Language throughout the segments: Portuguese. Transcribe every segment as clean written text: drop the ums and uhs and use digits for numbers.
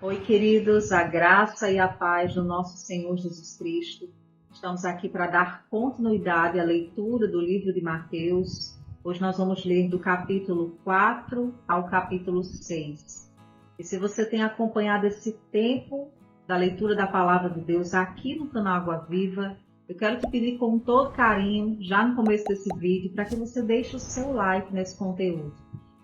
Oi, queridos, a graça e a paz do nosso Senhor Jesus Cristo. Estamos aqui para dar continuidade à leitura do livro de Mateus. Hoje nós vamos ler do capítulo 4 ao capítulo 6. E se você tem acompanhado esse tempo da leitura da Palavra de Deus aqui no canal Água Viva, eu quero te pedir com todo carinho, já no começo desse vídeo, para que você deixe o seu like nesse conteúdo.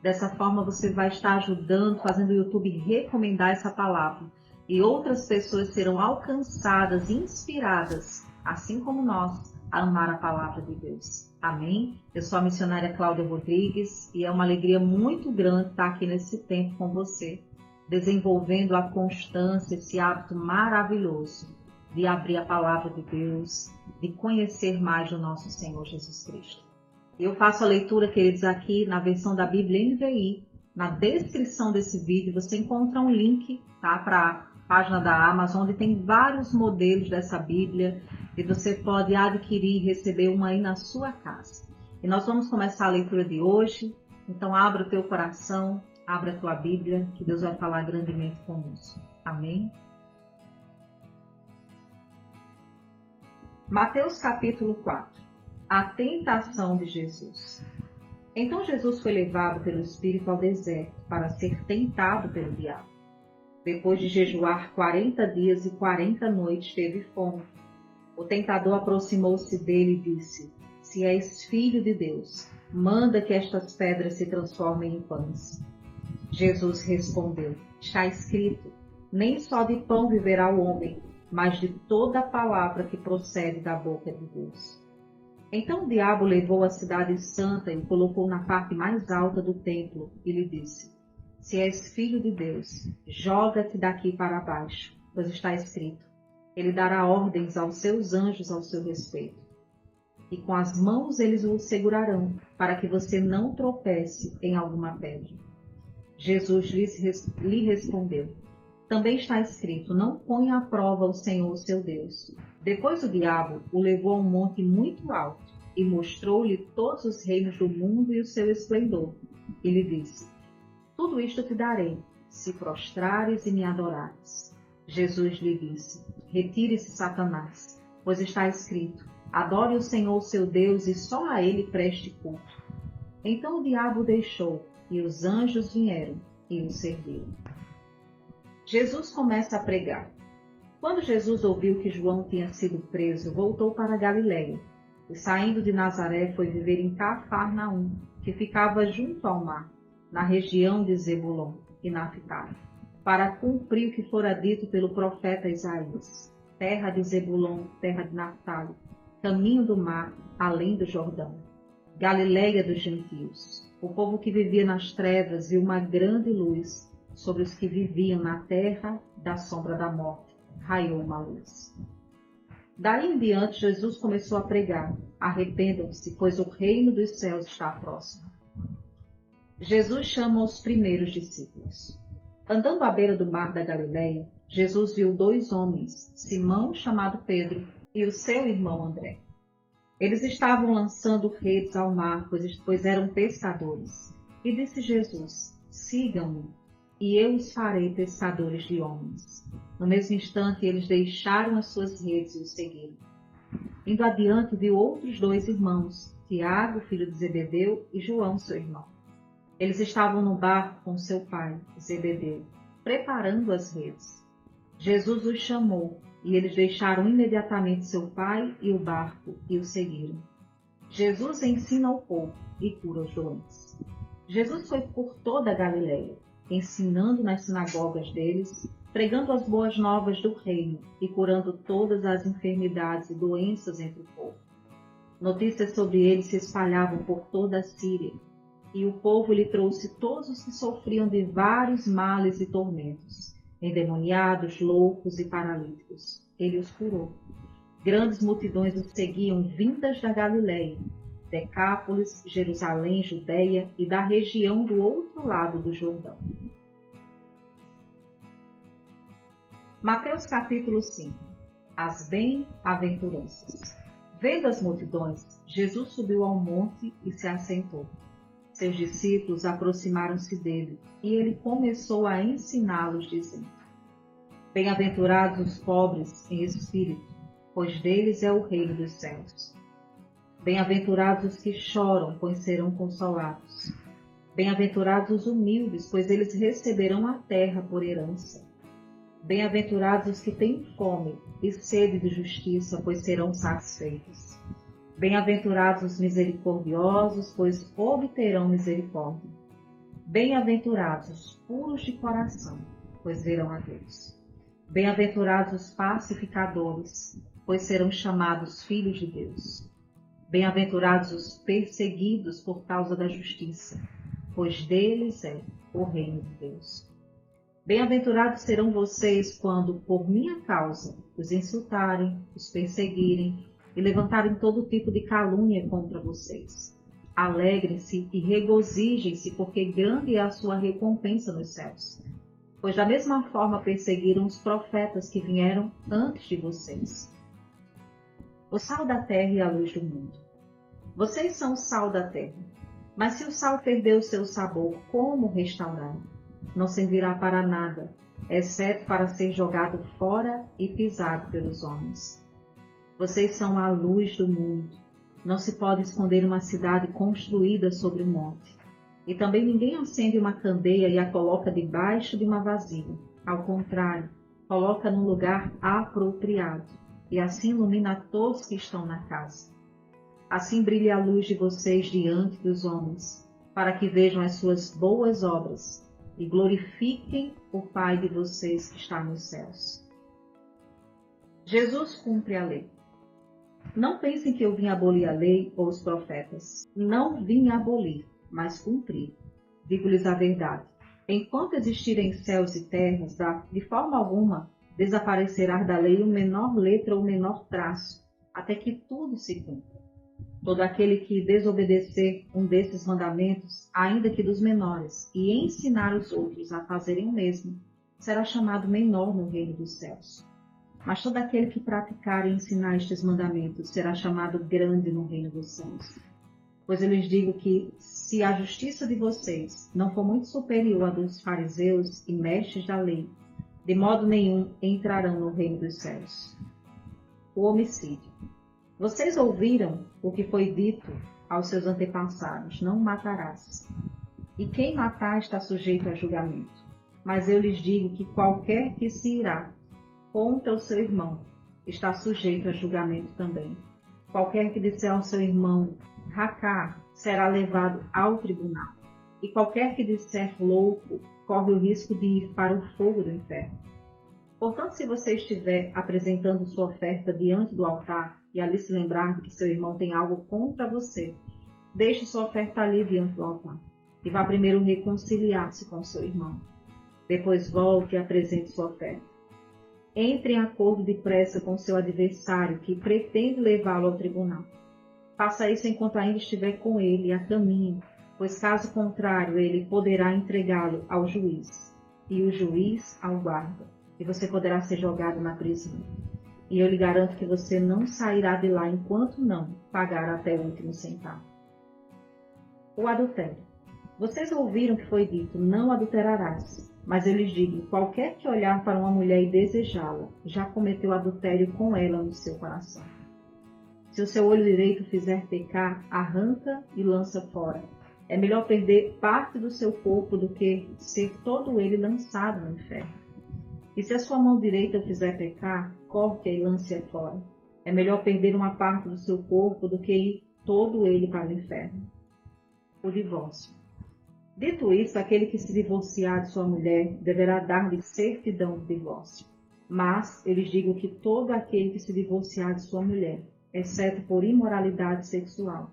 Dessa forma você vai estar ajudando, fazendo o YouTube recomendar essa palavra. E outras pessoas serão alcançadas, inspiradas, assim como nós, a amar a palavra de Deus. Amém? Eu sou a missionária Cláudia Rodrigues e é uma alegria muito grande estar aqui nesse tempo com você, desenvolvendo a constância, esse hábito maravilhoso de abrir a palavra de Deus, de conhecer mais do nosso Senhor Jesus Cristo. Eu faço a leitura, queridos, aqui na versão da Bíblia NVI. Na descrição desse vídeo você encontra um link, tá, para a página da Amazon, onde tem vários modelos dessa Bíblia e você pode adquirir e receber uma aí na sua casa. E nós vamos começar a leitura de hoje, então abra o teu coração, abra a tua Bíblia, que Deus vai falar grandemente conosco. Amém? Mateus capítulo 4. A tentação de Jesus. Então Jesus foi levado pelo Espírito ao deserto para ser tentado pelo diabo. Depois de jejuar 40 dias e 40 noites, teve fome. O tentador aproximou-se dele e disse: Se és filho de Deus, manda que estas pedras se transformem em pães. Jesus respondeu: Está escrito, nem só de pão viverá o homem, mas de toda a palavra que procede da boca de Deus. Então o diabo levou a cidade santa e o colocou na parte mais alta do templo e lhe disse: Se és filho de Deus, joga-te daqui para baixo, pois está escrito: Ele dará ordens aos seus anjos ao seu respeito. E com as mãos eles o segurarão, para que você não tropece em alguma pedra. Jesus lhe respondeu: Também está escrito: Não ponha à prova o Senhor seu Deus. Depois o diabo o levou a um monte muito alto e mostrou-lhe todos os reinos do mundo e o seu esplendor. E lhe disse: Tudo isto te darei, se prostrares e me adorares. Jesus lhe disse: Retire-se, Satanás, pois está escrito: Adore o Senhor seu Deus e só a ele preste culto. Então o diabo o deixou e os anjos vieram e o serviram. Jesus começa a pregar. Quando Jesus ouviu que João tinha sido preso, voltou para Galiléia e, saindo de Nazaré, foi viver em Cafarnaum, que ficava junto ao mar, na região de Zebulon e Naftali, para cumprir o que fora dito pelo profeta Isaías: terra de Zebulon, terra de Naftali, caminho do mar, além do Jordão, Galiléia dos gentios. O povo que vivia nas trevas viu uma grande luz. Sobre os que viviam na terra da sombra da morte, raiou uma luz. Daí em diante, Jesus começou a pregar: Arrependam-se, pois o reino dos céus está próximo. Jesus chama os primeiros discípulos. Andando à beira do mar da Galileia, Jesus viu dois homens, Simão, chamado Pedro, e o seu irmão André. Eles estavam lançando redes ao mar, pois eram pescadores. E disse Jesus: Sigam-me, e eu os farei pescadores de homens. No mesmo instante, eles deixaram as suas redes e o seguiram. Indo adiante, viu outros dois irmãos, Tiago, filho de Zebedeu, e João, seu irmão. Eles estavam no barco com seu pai, Zebedeu, preparando as redes. Jesus os chamou, e eles deixaram imediatamente seu pai e o barco, e o seguiram. Jesus ensina ao povo e cura os doentes. Jesus foi por toda a Galileia, ensinando nas sinagogas deles, pregando as boas novas do reino e curando todas as enfermidades e doenças entre o povo. Notícias sobre ele se espalhavam por toda a Síria, e o povo lhe trouxe todos os que sofriam de vários males e tormentos, endemoniados, loucos e paralíticos. Ele os curou. Grandes multidões o seguiam vindas da Galileia, Decápolis, Jerusalém, Judeia e da região do outro lado do Jordão. Mateus capítulo 5. As bem-aventuranças. Vendo as multidões, Jesus subiu ao monte e se assentou. Seus discípulos aproximaram-se dele, e ele começou a ensiná-los, dizendo: Bem-aventurados os pobres em espírito, pois deles é o reino dos céus. Bem-aventurados os que choram, pois serão consolados. Bem-aventurados os humildes, pois eles receberão a terra por herança. Bem-aventurados os que têm fome e sede de justiça, pois serão satisfeitos. Bem-aventurados os misericordiosos, pois obterão misericórdia. Bem-aventurados os puros de coração, pois verão a Deus. Bem-aventurados os pacificadores, pois serão chamados filhos de Deus. Bem-aventurados os perseguidos por causa da justiça, pois deles é o reino de Deus. Bem-aventurados serão vocês quando, por minha causa, os insultarem, os perseguirem e levantarem todo tipo de calúnia contra vocês. Alegrem-se e regozijem-se, porque grande é a sua recompensa nos céus. Pois da mesma forma perseguiram os profetas que vieram antes de vocês. O sal da terra e a luz do mundo. Vocês são o sal da terra, mas se o sal perdeu o seu sabor, como restaurar? Não servirá para nada, exceto para ser jogado fora e pisado pelos homens. Vocês são a luz do mundo. Não se pode esconder uma cidade construída sobre um monte. E também ninguém acende uma candeia e a coloca debaixo de uma vasilha. Ao contrário, coloca num lugar apropriado, e assim ilumina a todos que estão na casa. Assim brilhe a luz de vocês diante dos homens, para que vejam as suas boas obras e glorifiquem o Pai de vocês que está nos céus. Jesus cumpre a lei. Não pensem que eu vim abolir a lei ou os profetas. Não vim abolir, mas cumprir. Digo-lhes a verdade. Enquanto existirem céus e terras, de forma alguma desaparecerá da lei o menor letra ou o menor traço, até que tudo se cumpra. Todo aquele que desobedecer um desses mandamentos, ainda que dos menores, e ensinar os outros a fazerem o mesmo, será chamado menor no reino dos céus. Mas todo aquele que praticar e ensinar estes mandamentos será chamado grande no reino dos céus. Pois eu lhes digo que, se a justiça de vocês não for muito superior à dos fariseus e mestres da lei, de modo nenhum entrarão no reino dos céus. O homicídio. Vocês ouviram o que foi dito aos seus antepassados: não matarás. E quem matar está sujeito a julgamento. Mas eu lhes digo que qualquer que se irá contra o seu irmão está sujeito a julgamento também. Qualquer que disser ao seu irmão racá será levado ao tribunal. E qualquer que disser louco corre o risco de ir para o fogo do inferno. Portanto, se você estiver apresentando sua oferta diante do altar e ali se lembrar de que seu irmão tem algo contra você, deixe sua oferta ali diante do altar e vá primeiro reconciliar-se com seu irmão. Depois volte e apresente sua oferta. Entre em acordo depressa com seu adversário que pretende levá-lo ao tribunal. Faça isso enquanto ainda estiver com ele a caminho, pois caso contrário ele poderá entregá-lo ao juiz, e o juiz ao guarda, e você poderá ser jogado na prisão. E eu lhe garanto que você não sairá de lá enquanto não pagar até o último centavo. O adultério. Vocês ouviram que foi dito: não adulterarás. Mas eu lhes digo: qualquer que olhar para uma mulher e desejá-la, já cometeu adultério com ela no seu coração. Se o seu olho direito fizer pecar, arranca e lança fora. É melhor perder parte do seu corpo do que ser todo ele lançado no inferno. E se a sua mão direita o fizer pecar, corte-a e lance-a fora. É melhor perder uma parte do seu corpo do que ir todo ele para o inferno. O divórcio. Dito isso, aquele que se divorciar de sua mulher deverá dar-lhe certidão de divórcio. Mas eu lhes digo que todo aquele que se divorciar de sua mulher, exceto por imoralidade sexual,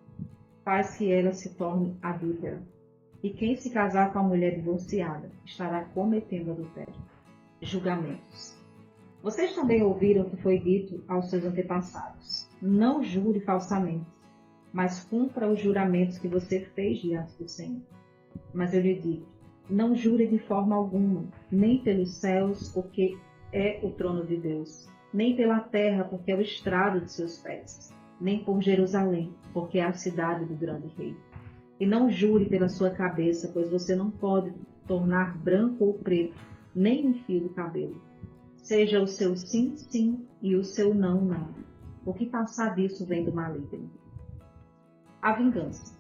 faz que ela se torne adúltera. E quem se casar com a mulher divorciada estará cometendo adultério. Julgamentos. Vocês também ouviram o que foi dito aos seus antepassados: não jure falsamente, mas cumpra os juramentos que você fez diante do Senhor. Mas eu lhe digo: não jure de forma alguma, nem pelos céus, porque é o trono de Deus, nem pela terra, porque é o estrado de seus pés, nem por Jerusalém, porque é a cidade do grande rei. E não jure pela sua cabeça, pois você não pode tornar branco ou preto nem um fio do cabelo. Seja o seu sim, sim e o seu não, não. O que passar disso vem do maligno. A vingança.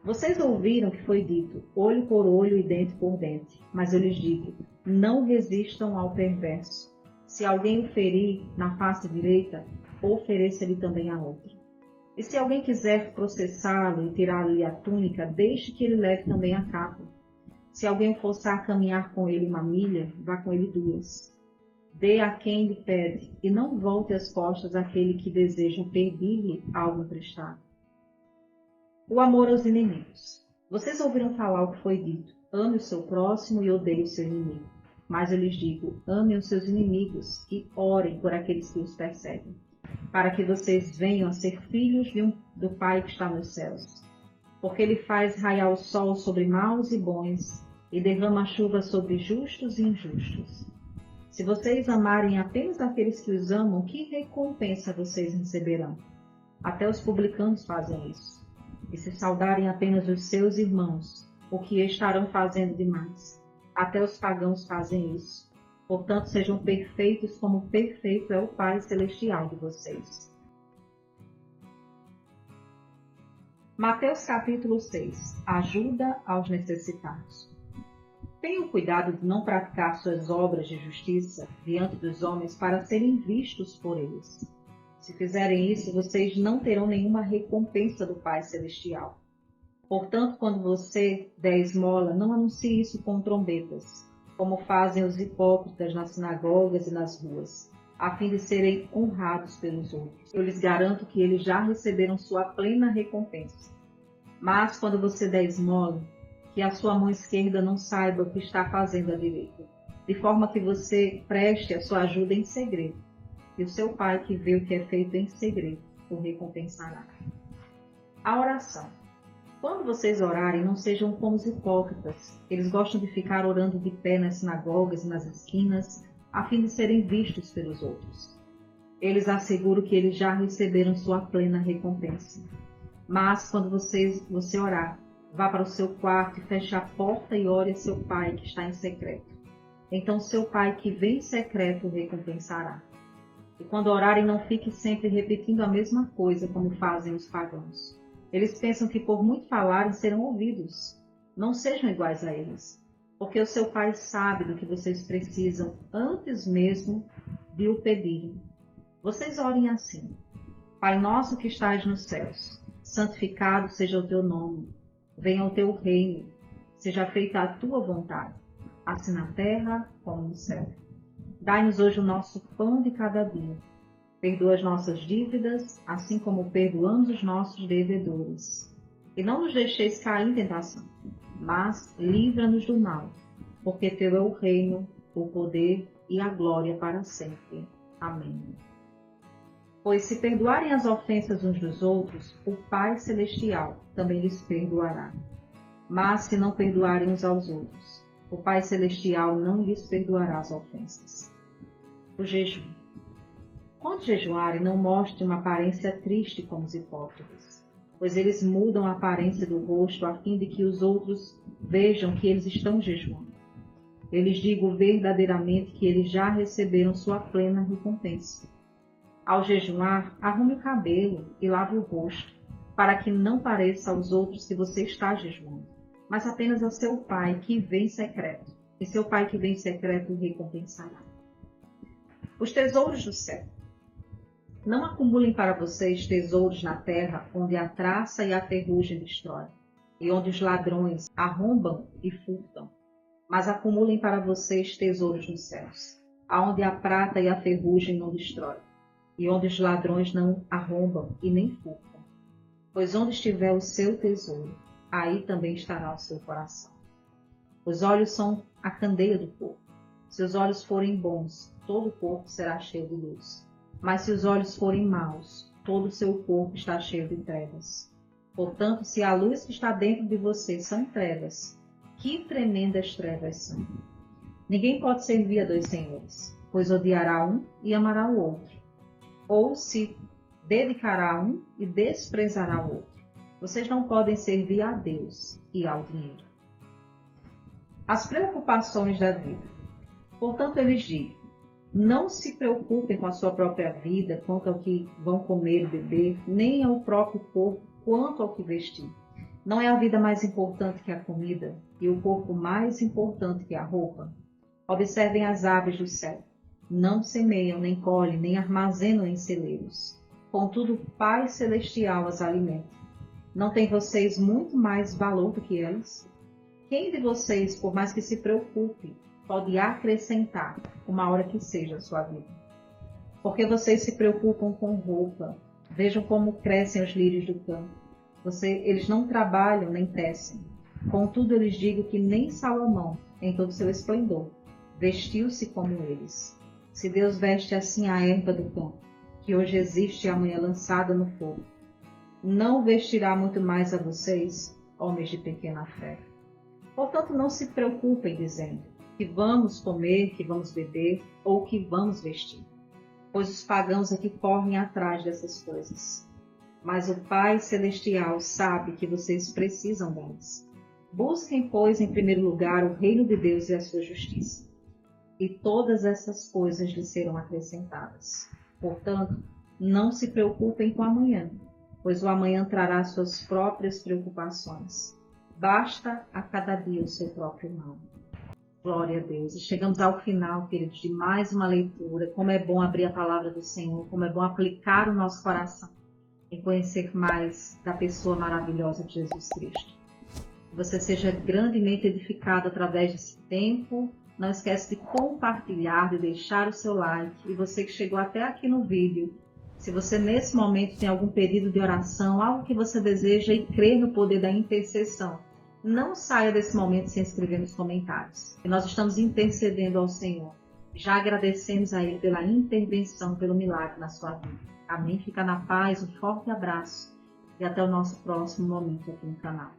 Vocês ouviram que foi dito, olho por olho e dente por dente. Mas eu lhes digo, não resistam ao perverso. Se alguém o ferir na face direita, ofereça-lhe também a outra. E se alguém quiser processá-lo e tirar-lhe a túnica, deixe que ele leve também a capa. Se alguém forçar a caminhar com ele 1 milha, vá com ele 2. Dê a quem lhe pede, e não volte as costas àquele que deseja pedir-lhe algo emprestado. O amor aos inimigos. Vocês ouviram falar o que foi dito, ame o seu próximo e odeie o seu inimigo. Mas eu lhes digo, amem os seus inimigos e orem por aqueles que os perseguem, para que vocês venham a ser filhos do Pai que está nos céus. Porque ele faz raiar o sol sobre maus e bons, e derrama a chuva sobre justos e injustos. Se vocês amarem apenas aqueles que os amam, que recompensa vocês receberão? Até os publicanos fazem isso. E se saudarem apenas os seus irmãos, o que estarão fazendo demais? Até os pagãos fazem isso. Portanto, sejam perfeitos como perfeito é o Pai Celestial de vocês. Mateus capítulo 6. Ajuda aos necessitados. Tenham cuidado de não praticar suas obras de justiça diante dos homens para serem vistos por eles. Se fizerem isso, vocês não terão nenhuma recompensa do Pai Celestial. Portanto, quando você der esmola, não anuncie isso com trombetas, como fazem os hipócritas nas sinagogas e nas ruas, a fim de serem honrados pelos outros. Eu lhes garanto que eles já receberam sua plena recompensa. Mas quando você der esmola, que a sua mão esquerda não saiba o que está fazendo a direita, de forma que você preste a sua ajuda em segredo, e o seu Pai que vê o que é feito em segredo o recompensará. A oração. Quando vocês orarem, não sejam como os hipócritas. Eles gostam de ficar orando de pé nas sinagogas e nas esquinas, a fim de serem vistos pelos outros. Eles asseguram que eles já receberam sua plena recompensa. Mas quando você orar, vá para o seu quarto e feche a porta e ore a seu Pai que está em secreto. Então seu Pai que vem em secreto o recompensará. E quando orarem, não fique sempre repetindo a mesma coisa como fazem os pagãos. Eles pensam que por muito falarem serão ouvidos. Não sejam iguais a eles, porque o seu Pai sabe do que vocês precisam antes mesmo de o pedirem. Vocês orem assim: Pai nosso que estás nos céus, santificado seja o teu nome. Venha o teu reino, seja feita a tua vontade, assim na terra como no céu. Dai-nos hoje o nosso pão de cada dia. Perdoa as nossas dívidas, assim como perdoamos os nossos devedores. E não nos deixeis cair em tentação, mas livra-nos do mal, porque teu é o reino, o poder e a glória para sempre. Amém. Pois se perdoarem as ofensas uns dos outros, o Pai Celestial também lhes perdoará. Mas se não perdoarem uns aos outros, o Pai Celestial não lhes perdoará as ofensas. O jejum. Quando jejuarem, não mostrem uma aparência triste como os hipócritas, pois eles mudam a aparência do rosto a fim de que os outros vejam que eles estão jejuando. Eu lhes digo verdadeiramente que eles já receberam sua plena recompensa. Ao jejuar, arrume o cabelo e lave o rosto, para que não pareça aos outros que você está jejuando, mas apenas ao seu Pai que vem em secreto, e seu Pai que vem em secreto o recompensará. Os tesouros do céu. Não acumulem para vocês tesouros na terra, onde a traça e a ferrugem destroem, e onde os ladrões arrombam e furtam. Mas acumulem para vocês tesouros nos céus, aonde a prata e a ferrugem não destroem, e onde os ladrões não arrombam e nem furtam. Pois onde estiver o seu tesouro, aí também estará o seu coração. Os olhos são a candeia do corpo. Se os olhos forem bons, todo o corpo será cheio de luz. Mas se os olhos forem maus, todo o seu corpo está cheio de trevas. Portanto, se a luz que está dentro de você são trevas, que tremendas trevas são! Ninguém pode servir a 2 senhores, pois odiará um e amará o outro, ou se dedicará a um e desprezará o outro. Vocês não podem servir a Deus e ao dinheiro. As preocupações da vida. Portanto, eu lhes digo, Não se preocupem com a sua própria vida, quanto ao que vão comer e beber, nem ao próprio corpo, quanto ao que vestir. Não é a vida mais importante que a comida, e o corpo mais importante que a roupa? Observem as aves do céu. Não semeiam, nem colhem, nem armazenam em celeiros. Contudo, o Pai Celestial as alimenta. Não têm vocês muito mais valor do que elas? Quem de vocês, por mais que se preocupe, pode acrescentar uma hora que seja a sua vida? Porque vocês se preocupam com roupa. Vejam como crescem os lírios do campo. Eles não trabalham nem tecem. Contudo, eu lhes digo que nem Salomão, em todo seu esplendor, vestiu-se como eles. Se Deus veste assim a erva do campo, que hoje existe e amanhã lançada no fogo, não vestirá muito mais a vocês, homens de pequena fé. Portanto, não se preocupem dizendo que vamos comer, que vamos beber ou que vamos vestir, pois os pagãos aqui correm atrás dessas coisas. Mas o Pai Celestial sabe que vocês precisam delas. Busquem, pois, em primeiro lugar o reino de Deus e a sua justiça, e todas essas coisas lhes serão acrescentadas. Portanto, não se preocupem com amanhã, pois o amanhã trará suas próprias preocupações. Basta a cada dia o seu próprio mal. Glória a Deus. E chegamos ao final, queridos, de mais uma leitura. Como é bom abrir a palavra do Senhor, como é bom aplicar o nosso coração em conhecer mais da pessoa maravilhosa de Jesus Cristo. Que você seja grandemente edificado através desse tempo. Não esquece de compartilhar, de deixar o seu like. E você que chegou até aqui no vídeo, se você nesse momento tem algum pedido de oração, algo que você deseja e crê no poder da intercessão, não saia desse momento sem escrever nos comentários. E nós estamos intercedendo ao Senhor. Já agradecemos a Ele pela intervenção, pelo milagre na sua vida. Amém? Fica na paz, um forte abraço e até o nosso próximo momento aqui no canal.